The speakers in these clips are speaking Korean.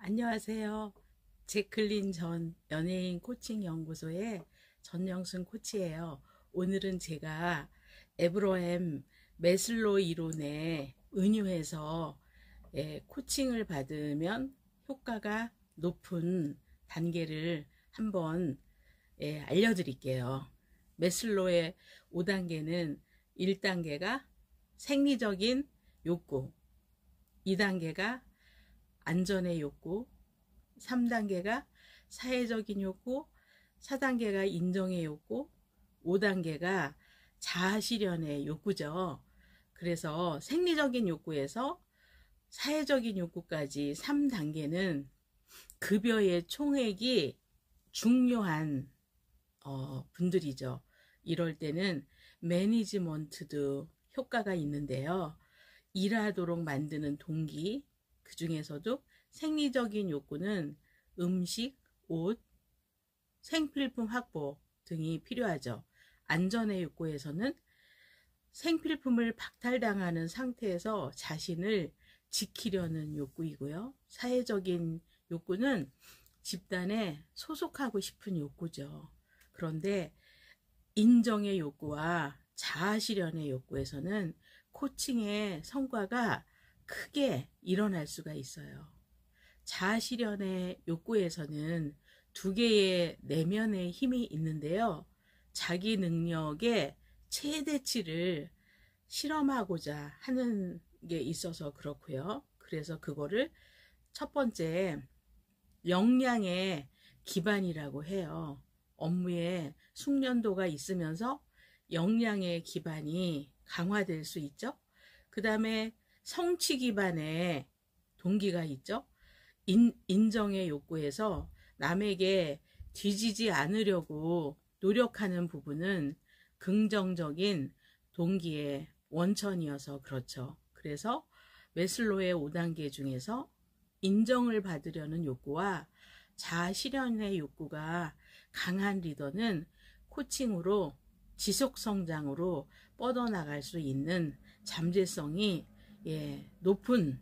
안녕하세요. 제클린 전 연예인 코칭 연구소의 전영순 코치예요. 오늘은 제가 에브러햄 매슬로 이론에 은유해서 코칭을 받으면 효과가 높은 단계를 한번 알려드릴게요. 매슬로의 5단계는 1단계가 생리적인 욕구, 2단계가 안전의 욕구, 3단계가 사회적인 욕구, 4단계가 인정의 욕구, 5단계가 자아실현의 욕구죠. 그래서 생리적인 욕구에서 사회적인 욕구까지 3단계는 급여의 총액이 중요한 분들이죠. 이럴 때는 매니지먼트도 효과가 있는데요. 일하도록 만드는 동기, 그 중에서도 생리적인 욕구는 음식, 옷, 생필품 확보 등이 필요하죠. 안전의 욕구에서는 생필품을 박탈당하는 상태에서 자신을 지키려는 욕구이고요. 사회적인 욕구는 집단에 소속하고 싶은 욕구죠. 그런데 인정의 욕구와 자아실현의 욕구에서는 코칭의 성과가 크게 일어날 수가 있어요. 자아실현의 욕구에서는 두 개의 내면의 힘이 있는데요. 자기 능력의 최대치를 실험하고자 하는 게 있어서 그렇고요. 그래서 그거를 첫 번째 역량의 기반이라고 해요. 업무에 숙련도가 있으면서 역량의 기반이 강화될 수 있죠. 그 다음에 성취 기반의 동기가 있죠. 인정의 욕구에서 남에게 뒤지지 않으려고 노력하는 부분은 긍정적인 동기의 원천이어서 그렇죠. 그래서 매슬로의 5단계 중에서 인정을 받으려는 욕구와 자아실현의 욕구가 강한 리더는 코칭으로 지속성장으로 뻗어나갈 수 있는 잠재성이 높은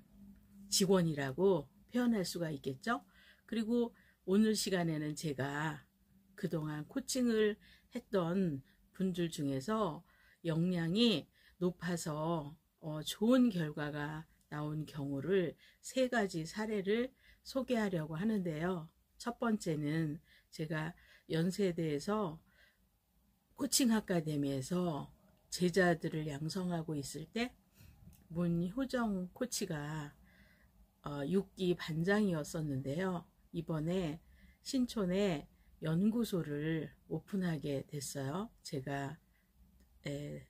직원이라고 표현할 수가 있겠죠. 그리고 오늘 시간에는 제가 그동안 코칭을 했던 분들 중에서 역량이 높아서 좋은 결과가 나온 경우를 3가지 사례를 소개하려고 하는데요. 첫 번째는 제가 연세대에서 코칭 아카데미에서 제자들을 양성하고 있을 때 문효정 코치가 6기 반장이었었는데요. 이번에 신촌에 연구소를 오픈하게 됐어요. 제가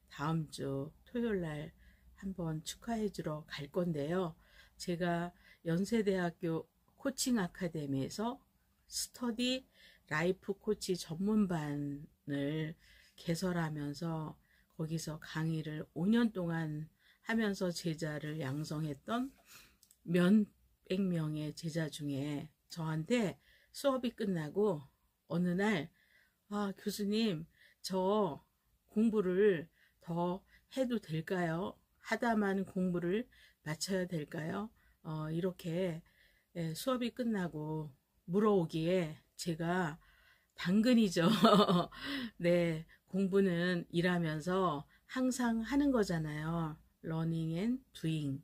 다음 주 토요일 날 한번 축하해 주러 갈 건데요. 제가 연세대학교 코칭 아카데미에서 스터디 라이프 코치 전문반을 개설하면서 거기서 강의를 5년 동안 하면서 제자를 양성했던 몇백 명의 제자 중에 저한테 수업이 끝나고 어느 날 교수님, 저 공부를 더 해도 될까요? 하다만 공부를 마쳐야 될까요? 이렇게 수업이 끝나고 물어오기에 제가 당근이죠. 네, 공부는 일하면서 항상 하는 거잖아요. 러닝 앤 두잉.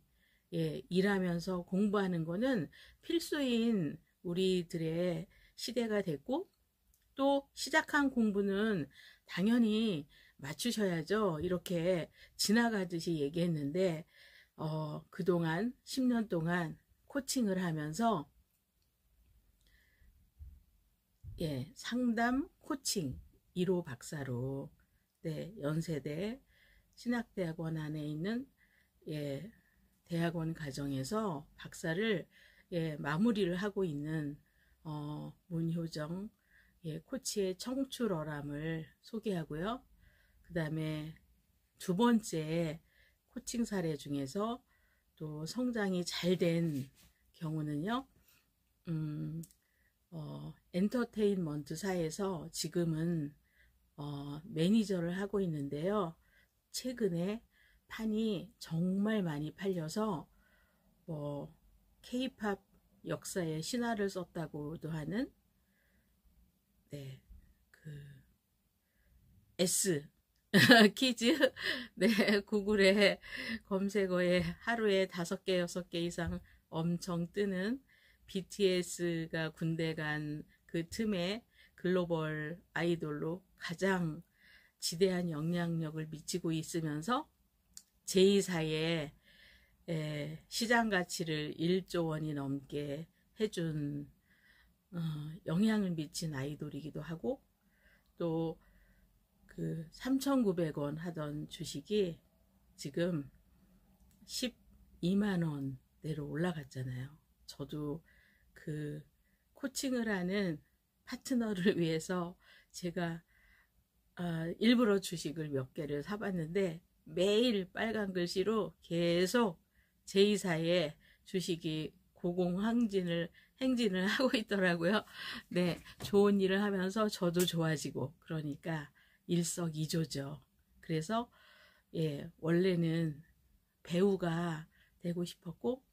일하면서 공부하는 거는 필수인 우리들의 시대가 됐고, 또 시작한 공부는 당연히 맞추셔야죠. 이렇게 지나가듯이 얘기했는데, 그동안 10년 동안 코칭을 하면서 상담 코칭 1호 박사로 연세대 신학대학원 안에 있는 대학원 과정에서 박사를 마무리를 하고 있는 문효정 코치의 청출어람을 소개하고요. 그 다음에 두 번째 코칭 사례 중에서 또 성장이 잘 된 경우는요. 엔터테인먼트사에서 지금은 매니저를 하고 있는데요. 최근에 판이 정말 많이 팔려서 케이팝 역사에 신화를 썼다고도 하는 네, 그 S 키즈 네 구글에 검색어에 하루에 5개 6개 이상 엄청 뜨는 BTS가 군대 간 그 틈에 글로벌 아이돌로 가장 지대한 영향력을 미치고 있으면서 제2사의 시장 가치를 1조 원이 넘게 해준 영향을 미친 아이돌이기도 하고, 또 그 3,900원 하던 주식이 지금 12만 원대로 올라갔잖아요. 저도 그 코칭을 하는 파트너를 위해서 제가 일부러 주식을 몇 개를 사봤는데 매일 빨간 글씨로 계속 제2사의 주식이 행진을 하고 있더라고요. 네, 좋은 일을 하면서 저도 좋아지고, 그러니까 일석이조죠. 그래서 원래는 배우가 되고 싶었고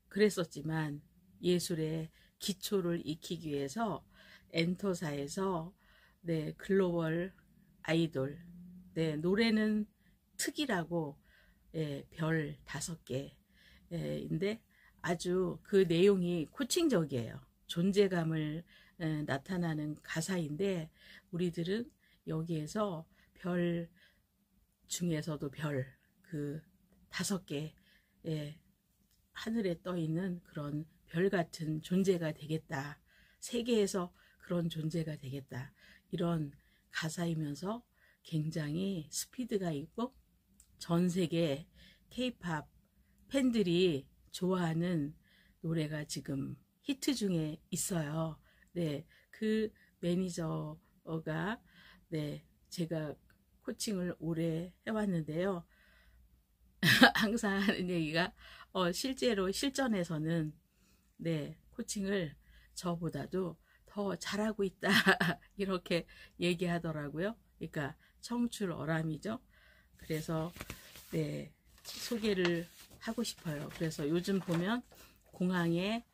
그랬었지만 예술의 기초를 익히기 위해서 엔터사에서 글로벌 아이돌 노래는 특이라고 별 5개인데 아주 그 내용이 코칭적이에요. 존재감을 나타나는 가사인데 우리들은 여기에서 별 중에서도 별 그 5개 하늘에 떠 있는 그런 별 같은 존재가 되겠다. 세계에서 그런 존재가 되겠다. 이런 가사이면서 굉장히 스피드가 있고 전 세계 K-팝 팬들이 좋아하는 노래가 지금 히트 중에 있어요. 네, 그 매니저가 제가 코칭을 오래 해왔는데요. 항상 하는 얘기가 실제로 실전에서는 코칭을 저보다도 더 잘하고 있다 이렇게 얘기하더라고요. 그러니까 청출어람이죠. 그래서 소개를 하고 싶어요. 그래서 요즘 보면 공항에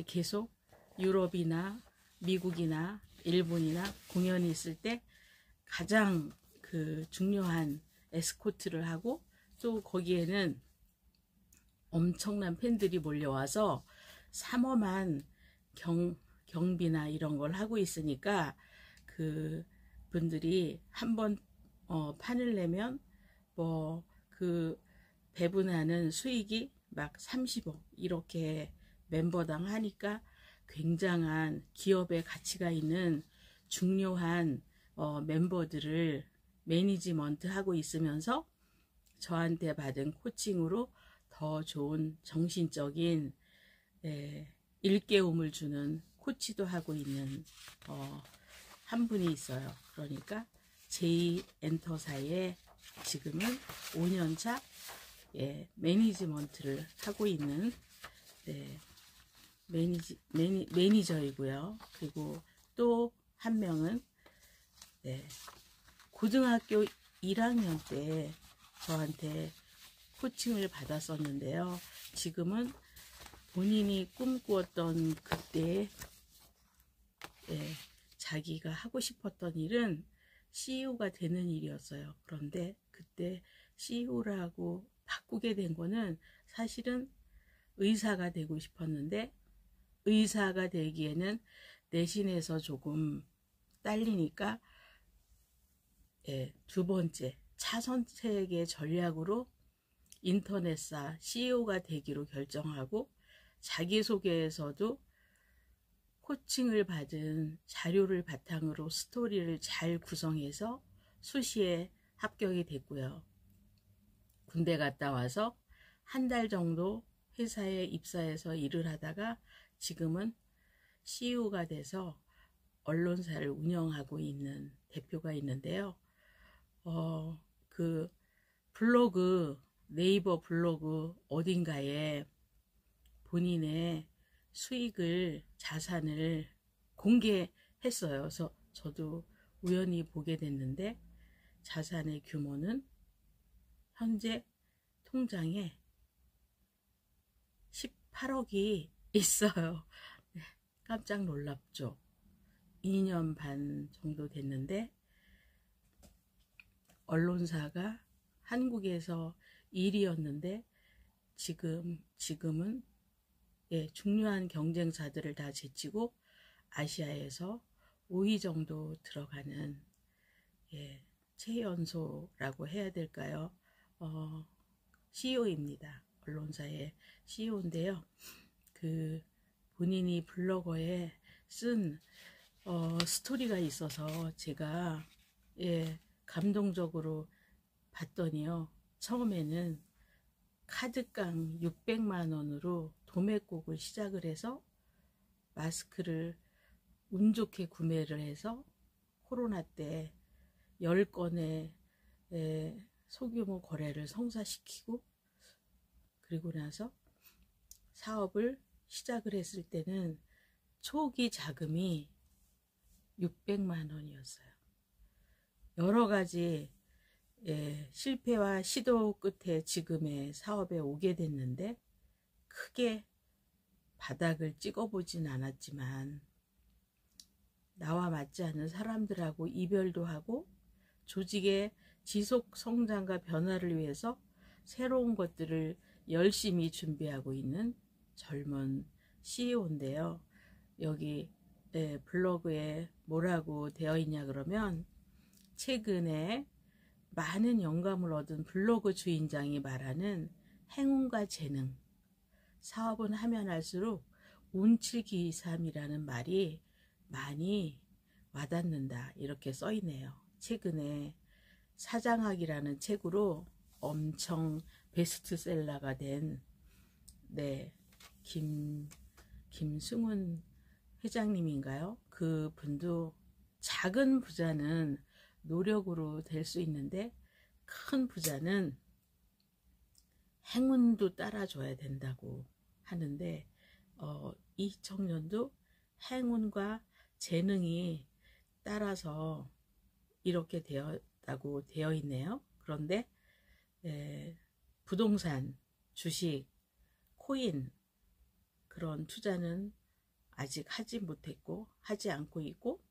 계속 유럽이나 미국이나 일본이나 공연이 있을 때 가장 그 중요한 에스코트를 하고, 또 거기에는 엄청난 팬들이 몰려와서 삼엄한 경비나 이런 걸 하고 있으니까 그 분들이 한번 판을 내면 뭐 그 배분하는 수익이 막 30억 이렇게 멤버당 하니까 굉장한 기업의 가치가 있는 중요한 멤버들을 매니지먼트 하고 있으면서 저한테 받은 코칭으로 더 좋은 정신적인 일깨움을 주는 코치도 하고 있는 한 분이 있어요. 그러니까 제2엔터사의 지금은 5년차 매니지먼트를 하고 있는 매니저이고요. 그리고 또 한 명은 고등학교 1학년 때 저한테 코칭을 받았었는데요. 지금은 본인이 꿈꾸었던 그때 자기가 하고 싶었던 일은 CEO가 되는 일이었어요. 그런데 그때 CEO라고 바꾸게 된 거는 사실은 의사가 되고 싶었는데 의사가 되기에는 내신에서 조금 딸리니까 두 번째 차선책의 전략으로 인터넷사 CEO가 되기로 결정하고, 자기소개에서도 코칭을 받은 자료를 바탕으로 스토리를 잘 구성해서 수시에 합격이 됐고요. 군대 갔다 와서 한 달 정도 회사에 입사해서 일을 하다가 지금은 CEO가 돼서 언론사를 운영하고 있는 대표가 있는데요. 그 블로그, 네이버 블로그 어딘가에 본인의 수익을, 자산을 공개했어요. 그래서 저도 우연히 보게 됐는데 자산의 규모는 현재 통장에 8억이 있어요. 네, 깜짝 놀랍죠. 2년 반 정도 됐는데 언론사가 한국에서 1위였는데 지금은 예, 중요한 경쟁사들을 다 제치고 아시아에서 5위 정도 들어가는 예, 최연소라고 해야 될까요? CEO입니다. 언론사의 CEO인데요. 그 본인이 블로거에 쓴 스토리가 있어서 제가 예, 감동적으로 봤더니요. 처음에는 카드깡 600만 원으로 도매곡을 시작을 해서 마스크를 운 좋게 구매를 해서 코로나 때 10건의 소규모 거래를 성사시키고 그리고 나서 사업을 시작을 했을 때는 초기 자금이 600만 원이었어요. 여러 가지 실패와 시도 끝에 지금의 사업에 오게 됐는데 크게 바닥을 찍어보진 않았지만 나와 맞지 않는 사람들하고 이별도 하고 조직의 지속 성장과 변화를 위해서 새로운 것들을 열심히 준비하고 있는 젊은 CEO인데요. 여기 블로그에 뭐라고 되어 있냐 그러면 최근에 많은 영감을 얻은 블로그 주인장이 말하는 행운과 재능, 사업은 하면 할수록 운칠기삼이라는 말이 많이 와닿는다 이렇게 써있네요. 최근에 사장학이라는 책으로 엄청 베스트셀러가 된 김승훈 회장님인가요? 그 분도 작은 부자는 노력으로 될 수 있는데 큰 부자는 행운도 따라줘야 된다고 하는데 이 청년도 행운과 재능이 따라서 이렇게 되었다고 되어 있네요. 그런데 부동산, 주식, 코인 그런 투자는 아직 하지 못했고 하지 않고 있고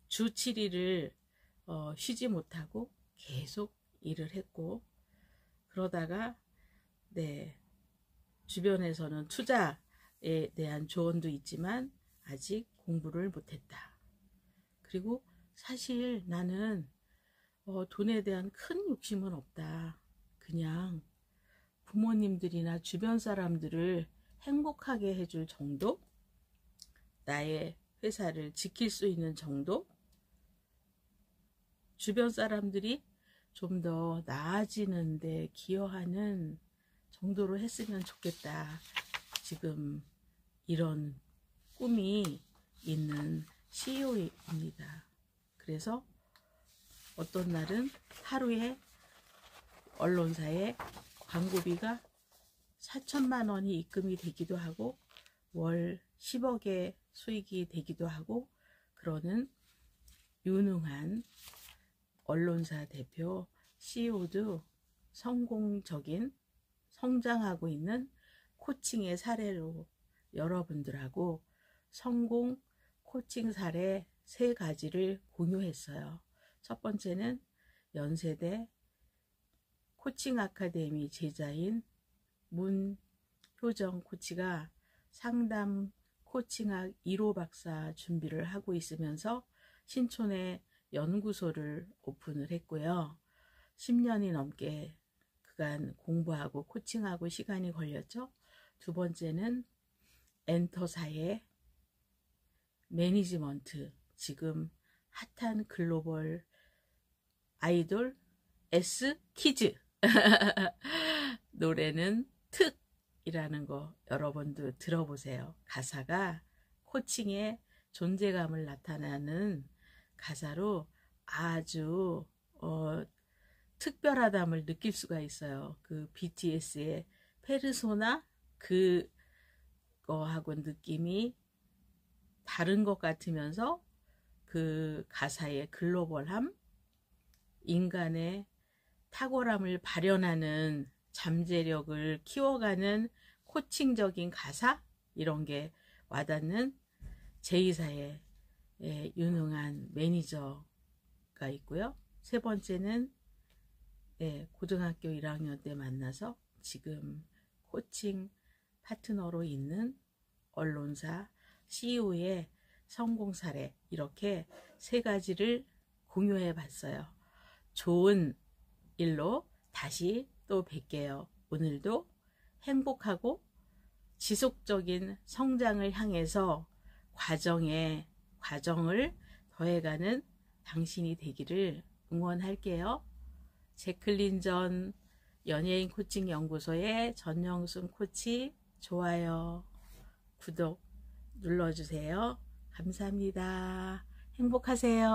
주 7일을 쉬지 못하고 계속 일을 했고 그러다가 주변에서는 투자에 대한 조언도 있지만 아직 공부를 못했다. 그리고 사실 나는 돈에 대한 큰 욕심은 없다. 그냥 부모님들이나 주변 사람들을 행복하게 해줄 정도? 나의 회사를 지킬 수 있는 정도? 주변 사람들이 좀 더 나아지는 데 기여하는 정도로 했으면 좋겠다. 지금 이런 꿈이 있는 CEO입니다. 그래서 어떤 날은 하루에 언론사에 광고비가 4천만 원이 입금이 되기도 하고 월 10억의 수익이 되기도 하고 그러는 유능한 언론사 대표 CEO도 성공적인 성장하고 있는 코칭의 사례로 여러분들하고 성공 코칭 사례 3가지를 공유했어요. 첫 번째는 연세대 코칭 아카데미 제자인 문효정 코치가 상담 코칭학 1호 박사 준비를 하고 있으면서 신촌에 연구소를 오픈을 했고요. 10년이 넘게 그간 공부하고 코칭하고 시간이 걸렸죠. 두 번째는 엔터사의 매니지먼트, 지금 핫한 글로벌 아이돌 S키즈 노래는 특이라는 거 여러분도 들어보세요. 가사가 코칭의 존재감을 나타내는 가사로 아주 특별하담을 느낄 수가 있어요. 그 BTS의 페르소나 그거하고 느낌이 다른 것 같으면서 그 가사의 글로벌함, 인간의 탁월함을 발현하는 잠재력을 키워가는 코칭적인 가사 이런 게 와닿는 제2사의 유능한 매니저가 있고요. 세 번째는 고등학교 1학년 때 만나서 지금 코칭 파트너로 있는 언론사 CEO의 성공 사례, 이렇게 세 가지를 공유해 봤어요. 좋은 일로 다시 또 뵐게요. 오늘도 행복하고 지속적인 성장을 향해서 과정을 더해가는 당신이 되기를 응원할게요. 제클린 전 연예인 코칭 연구소의 전영순 코치, 좋아요, 구독 눌러주세요. 감사합니다. 행복하세요.